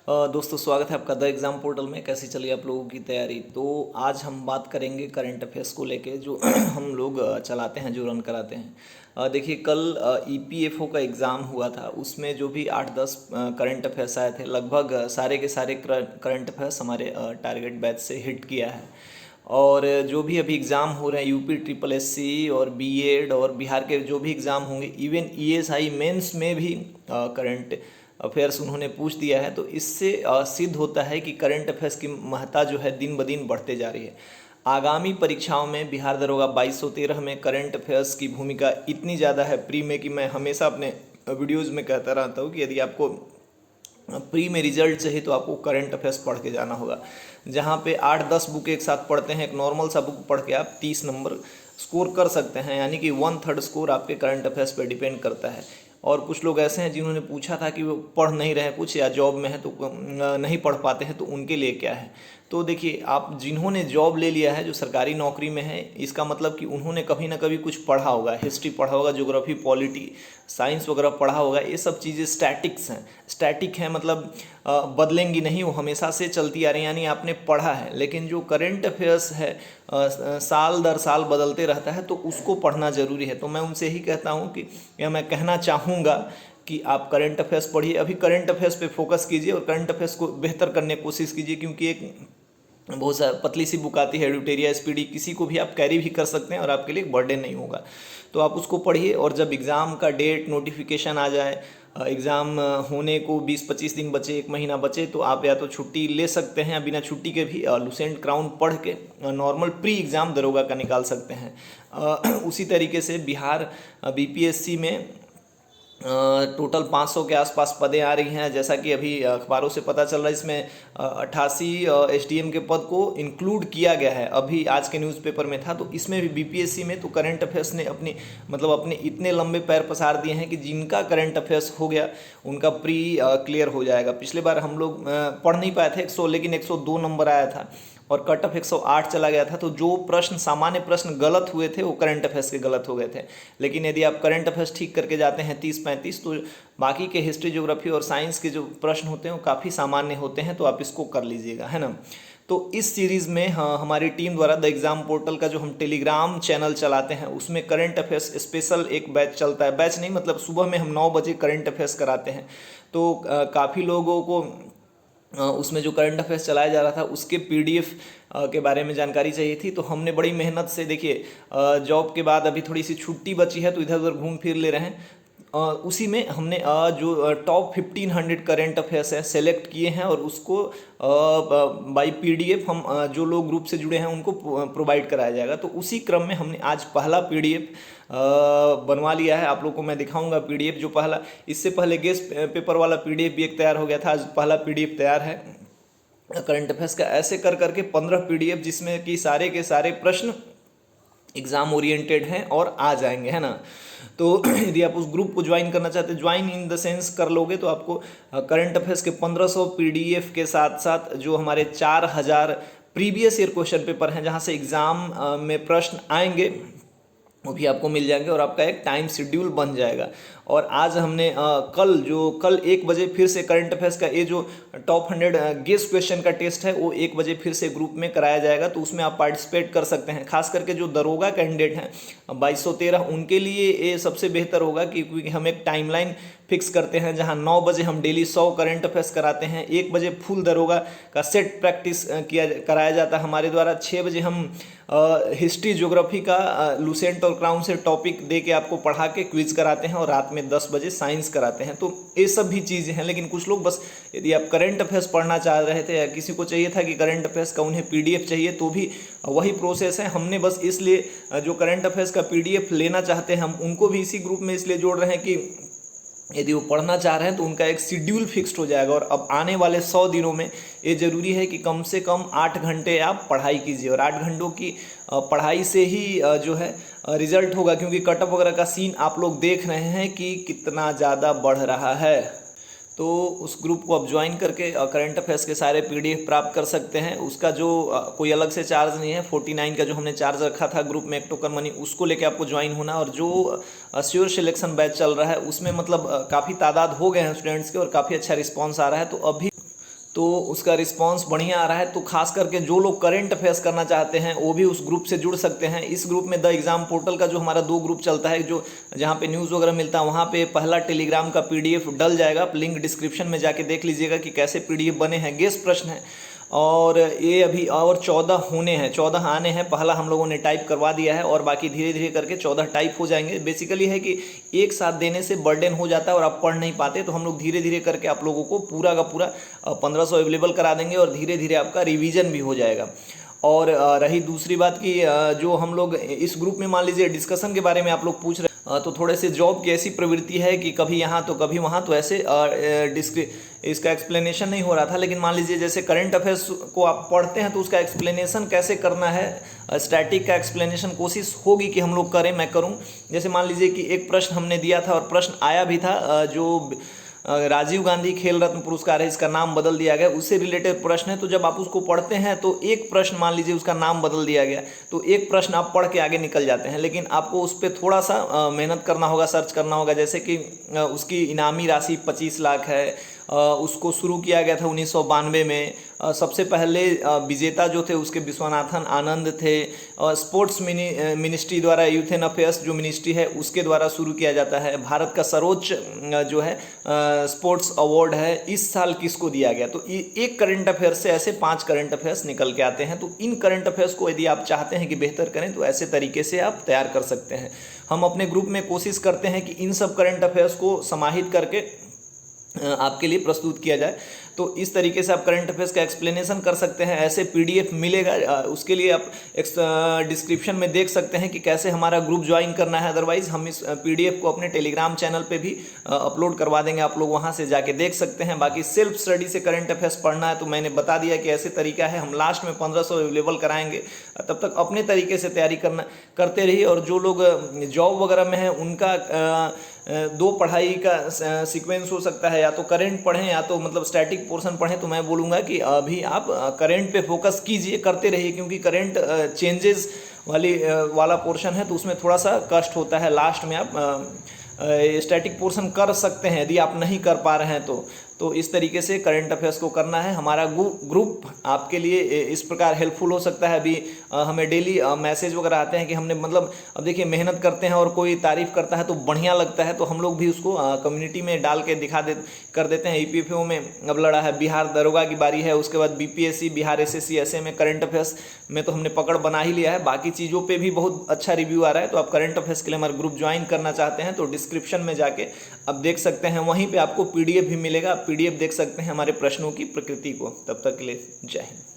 दोस्तों स्वागत है आपका द एग्ज़ाम पोर्टल में। कैसी चली आप लोगों की तैयारी। तो आज हम बात करेंगे करंट अफेयर्स को लेके जो हम लोग चलाते हैं, जो रन कराते हैं। देखिए कल ईपीएफओ का एग्ज़ाम हुआ था, उसमें जो भी 8-10 करंट अफेयर्स आए थे, लगभग सारे के सारे करंट अफेयर्स हमारे टारगेट बैच से हिट किया है। और जो भी अभी एग्ज़ाम हो रहे हैं यूपी ट्रिपल एससी और बीएड और बिहार के जो भी एग्ज़ाम होंगे, इवन ईएसआई मेंस में भी करंट अफेयर्स उन्होंने पूछ दिया है। तो इससे सिद्ध होता है कि करंट अफेयर्स की महत्ता जो है दिन ब दिन बढ़ते जा रही है। आगामी परीक्षाओं में बिहार दरोगा 2213 में करंट अफेयर्स की भूमिका इतनी ज़्यादा है प्री में, कि मैं हमेशा अपने वीडियोज़ में कहता रहता हूँ कि यदि आपको प्री में रिजल्ट चाहिए तो आपको करंट अफेयर्स पढ़ के जाना होगा। जहाँ पे 8-10 बुक एक साथ पढ़ते हैं, एक नॉर्मल सा बुक पढ़ के आप 30 नंबर स्कोर कर सकते हैं, यानी कि 1/3 स्कोर आपके करंट अफेयर्स पे डिपेंड करता है। और कुछ लोग ऐसे हैं जिन्होंने पूछा था कि वो पढ़ नहीं रहे कुछ, या जॉब में है तो नहीं पढ़ पाते हैं, तो उनके लिए क्या है। तो देखिए, आप जिन्होंने जॉब ले लिया है, जो सरकारी नौकरी में है, इसका मतलब कि उन्होंने कभी ना कभी कुछ पढ़ा होगा, हिस्ट्री पढ़ा होगा, ज्योग्राफी, पॉलिटी, साइंस वगैरह पढ़ा होगा। ये सब चीज़ें स्टैटिक्स हैं, स्टैटिक हैं, मतलब बदलेंगी नहीं, वो हमेशा से चलती आ रही हैं, यानी आपने पढ़ा है। लेकिन जो करंट अफेयर्स है साल दर साल बदलते रहता है, तो उसको पढ़ना ज़रूरी है। तो मैं उनसे ही कहता हूँ कि, या मैं कहना चाहूँगा कि आप करंट अफेयर्स पढ़िए, अभी करंट अफेयर्स पे फोकस कीजिए और करंट अफेयर्स को बेहतर करने की कोशिश कीजिए। क्योंकि एक बहुत सा पतली सी बुक आती है, एडुटेरिया स्पीडी, किसी को भी आप कैरी भी कर सकते हैं और आपके लिए एक बर्डन नहीं होगा। तो आप उसको पढ़िए, और जब एग्ज़ाम का डेट नोटिफिकेशन आ जाए, एग्ज़ाम होने को 20-25 दिन बचे, 1 महीना बचे, तो आप या तो छुट्टी ले सकते हैं, या बिना छुट्टी के भी लुसेंट क्राउन पढ़ के नॉर्मल प्री एग्ज़ाम दरोगा का निकाल सकते हैं। उसी तरीके से बिहार बीपीएससी में टोटल 500 के आसपास पदें आ रही हैं, जैसा कि अभी अखबारों से पता चल रहा है। इसमें 88 एसडीएम के पद को इंक्लूड किया गया है, अभी आज के न्यूज़पेपर में था। तो इसमें भी बीपीएससी में तो करंट अफेयर्स ने अपने इतने लंबे पैर पसार दिए हैं कि जिनका करंट अफेयर्स हो गया उनका प्री क्लियर हो जाएगा। पिछले बार हम लोग पढ़ नहीं पाए थे 100, लेकिन 102 नंबर आया था और कट ऑफ 108 चला गया था। तो जो प्रश्न, सामान्य प्रश्न गलत हुए थे, वो करंट अफेयर्स के गलत हो गए थे। लेकिन यदि आप करंट अफेयर्स ठीक करके जाते हैं 30-35, तो बाकी के हिस्ट्री, ज्योग्राफी और साइंस के जो प्रश्न होते हैं वो काफ़ी सामान्य होते हैं। तो आप इसको कर लीजिएगा, है ना। तो इस सीरीज़ में हमारी टीम द्वारा द एग्ज़ाम पोर्टल का जो हम टेलीग्राम चैनल चलाते हैं, उसमें करंट अफेयर्स स्पेशल एक बैच चलता है। बैच नहीं, मतलब सुबह में हम 9 बजे करंट अफेयर्स कराते हैं। तो काफ़ी लोगों को उसमें जो करंट अफेयर्स चलाया जा रहा था उसके पीडीएफ के बारे में जानकारी चाहिए थी। तो हमने बड़ी मेहनत से, देखिए जॉब के बाद अभी थोड़ी सी छुट्टी बची है, तो इधर उधर घूम फिर ले रहे हैं। उसी में हमने जो टॉप 1500 करंट अफेयर्स है सेलेक्ट किए हैं, और उसको बाई पीडीएफ हम जो लोग ग्रुप से जुड़े हैं उनको प्रोवाइड कराया जाएगा। तो उसी क्रम में हमने आज पहला पीडीएफ बनवा लिया है। आप लोग को मैं दिखाऊंगा पीडीएफ जो पहला, इससे पहले गेस्ट पेपर वाला पीडीएफ भी एक तैयार हो गया था, आज पहला पीडीएफ तैयार है करंट अफेयर्स का। ऐसे कर करके 15 पीडीएफ, जिसमें कि सारे के सारे प्रश्न एग्जाम ओरिएंटेड हैं और आ जाएंगे, है ना। तो यदि आप उस ग्रुप को ज्वाइन करना चाहते हैं, ज्वाइन इन द सेंस कर लोगे, तो आपको करंट अफेयर्स के 1500 पीडीएफ के साथ साथ जो हमारे 4000 प्रीवियस ईयर क्वेश्चन पेपर हैं, जहां से एग्जाम में प्रश्न आएंगे, वो भी आपको मिल जाएंगे, और आपका एक टाइम शेड्यूल बन जाएगा। और आज हमने कल 1 बजे फिर से करंट अफेयर्स का ये जो टॉप 100 गेस्ट क्वेश्चन का टेस्ट है, वो 1 बजे फिर से ग्रुप में कराया जाएगा। तो उसमें आप पार्टिसिपेट कर सकते हैं। खास करके जो दरोगा कैंडिडेट हैं 2213, उनके लिए ये सबसे बेहतर होगा, क्योंकि हम एक टाइमलाइन फिक्स करते हैं, जहां 9 बजे हम डेली 100 करंट अफेयर्स कराते हैं, 1 बजे फुल दरोगा का सेट प्रैक्टिस कराया जाता है हमारे द्वारा, 6 बजे हम हिस्ट्री, ज्योग्राफी का लुसेंट और क्राउन से टॉपिक दे के आपको पढ़ा के क्विज कराते हैं, और रात में 10 बजे साइंस कराते हैं। तो ये सब भी चीज़ें हैं। लेकिन कुछ लोग बस, यदि आप करंट अफेयर्स पढ़ना चाह रहे थे, या किसी को चाहिए था कि करंट अफेयर्स का उन्हें पीडीएफ चाहिए, तो भी वही प्रोसेस है। हमने बस इसलिए जो करंट अफेयर्स का पीडीएफ लेना चाहते हैं, हम उनको भी इसी ग्रुप में इसलिए जोड़ रहे हैं कि यदि वो पढ़ना चाह रहे हैं तो उनका एक शेड्यूल फिक्स्ड हो जाएगा। और अब आने वाले 100 दिनों में ये ज़रूरी है कि कम से कम 8 घंटे आप पढ़ाई कीजिए, और 8 घंटों की पढ़ाई से ही जो है रिजल्ट होगा। क्योंकि कटअप वगैरह का सीन आप लोग देख रहे हैं कि कितना ज़्यादा बढ़ रहा है। तो उस ग्रुप को आप ज्वाइन करके करंट अफेयर्स के सारे पीडीएफ प्राप्त कर सकते हैं। उसका जो कोई अलग से चार्ज नहीं है, 49 का जो हमने चार्ज रखा था ग्रुप में, एक टोकन मनी, उसको लेके आपको ज्वाइन होना। और जो श्योर सिलेक्शन बैच चल रहा है उसमें मतलब काफ़ी तादाद हो गए हैं स्टूडेंट्स के, और काफ़ी अच्छा रिस्पॉन्स आ रहा है। तो तो उसका रिस्पांस बढ़िया आ रहा है। तो खास करके जो लोग करंट अफेयर्स करना चाहते हैं वो भी उस ग्रुप से जुड़ सकते हैं। इस ग्रुप में द एग्ज़ाम पोर्टल का जो हमारा 2 ग्रुप चलता है, जो जहाँ पे न्यूज़ वगैरह मिलता है, वहाँ पे पहला टेलीग्राम का पीडीएफ डल जाएगा। आप लिंक डिस्क्रिप्शन में जाके देख लीजिएगा कि कैसे पीडीएफ बने हैं। गेस्ट प्रश्न है और ये अभी और 14 होने हैं, 14 आने हैं। पहला हम लोगों ने टाइप करवा दिया है और बाकी धीरे धीरे करके 14 टाइप हो जाएंगे। बेसिकली है कि एक साथ देने से बर्डन हो जाता है और आप पढ़ नहीं पाते, तो हम लोग धीरे धीरे करके आप लोगों को पूरा का पूरा 1500 अवेलेबल करा देंगे और धीरे धीरे आपका रिवीजन भी हो जाएगा। और रही दूसरी बात कि जो हम लोग इस ग्रुप में मान लीजिए डिस्कशन के बारे में आप लोग पूछ रहे हैं, तो थोड़े से जॉब की ऐसी प्रवृत्ति है कि कभी यहाँ तो कभी वहाँ, तो ऐसे इसका एक्सप्लेनेशन नहीं हो रहा था। लेकिन मान लीजिए जैसे करंट अफेयर्स को आप पढ़ते हैं तो उसका एक्सप्लेनेशन कैसे करना है, स्टैटिक का एक्सप्लेनेशन कोशिश होगी कि हम लोग करें, मैं करूँ। जैसे मान लीजिए कि एक प्रश्न हमने दिया था और प्रश्न आया भी था, जो राजीव गांधी खेल रत्न पुरस्कार है, इसका नाम बदल दिया गया, उससे रिलेटेड प्रश्न है। तो जब आप उसको पढ़ते हैं तो एक प्रश्न मान लीजिए उसका नाम बदल दिया गया, तो एक प्रश्न आप पढ़ के आगे निकल जाते हैं। लेकिन आपको उस पर थोड़ा सा मेहनत करना होगा, सर्च करना होगा। जैसे कि उसकी इनामी राशि 25 लाख है, उसको शुरू किया गया था 1992 में। सबसे पहले विजेता जो थे उसके विश्वनाथन आनंद थे। स्पोर्ट्स मिनिस्ट्री द्वारा, यूथ एंड अफेयर्स जो मिनिस्ट्री है उसके द्वारा शुरू किया जाता है। भारत का सर्वोच्च जो है स्पोर्ट्स अवार्ड है, इस साल किसको दिया गया। तो एक करंट अफेयर्स से ऐसे 5 करंट अफेयर्स निकल के आते हैं। तो इन करंट अफेयर्स को यदि आप चाहते हैं कि बेहतर करें तो ऐसे तरीके से आप तैयार कर सकते हैं। हम अपने ग्रुप में कोशिश करते हैं कि इन सब करंट अफेयर्स को समाहित करके आपके लिए प्रस्तुत किया जाए। तो इस तरीके से आप करंट अफेयर्स का एक्सप्लेनेशन कर सकते हैं। ऐसे पीडीएफ मिलेगा, उसके लिए आप डिस्क्रिप्शन में देख सकते हैं कि कैसे हमारा ग्रुप ज्वाइन करना है। अदरवाइज हम इस पीडीएफ को अपने टेलीग्राम चैनल पे भी अपलोड करवा देंगे, आप लोग वहां से जाके देख सकते हैं। बाकी सेल्फ स्टडी से करंट अफेयर्स पढ़ना है तो मैंने बता दिया कि ऐसे तरीका है। हम लास्ट में 1500 अवेलेबल कराएंगे, तब तक अपने तरीके से तैयारी करते रहिए। और जो लोग जॉब वगैरह में हैं उनका 2 पढ़ाई का सीक्वेंस हो सकता है, या तो करंट पढ़ें या तो मतलब स्टैटिक पोर्शन पढ़ें। तो मैं बोलूँगा कि अभी आप करंट पे फोकस कीजिए, करते रहिए, क्योंकि करंट चेंजेस वाला पोर्शन है तो उसमें थोड़ा सा कष्ट होता है। लास्ट में आप स्टैटिक पोर्शन कर सकते हैं यदि आप नहीं कर पा रहे हैं तो इस तरीके से करंट अफेयर्स को करना है। हमारा ग्रुप आपके लिए इस प्रकार हेल्पफुल हो सकता है। अभी हमें डेली मैसेज वगैरह आते हैं कि हमने मतलब, अब देखिए मेहनत करते हैं और कोई तारीफ़ करता है तो बढ़िया लगता है, तो हम लोग भी उसको कम्युनिटी में डाल के कर देते हैं। ईपीएफओ में अब लड़ा है, बिहार दरोगा की बारी है, उसके बाद बीपीएससी, बिहार एसएससी, ऐसे में करंट अफेयर्स में तो हमने पकड़ बना ही लिया है। बाकी चीज़ों पर भी बहुत अच्छा रिव्यू आ रहा है। तो आप करंट अफेयर्स के लिए हमारा ग्रुप ज्वाइन करना चाहते हैं तो डिस्क्रिप्शन में जाके आप देख सकते हैं, वहीं पर आपको पीडीएफ भी मिलेगा। पीडीएफ देख सकते हैं हमारे प्रश्नों की प्रकृति को। तब तक के लिए जय हिंद।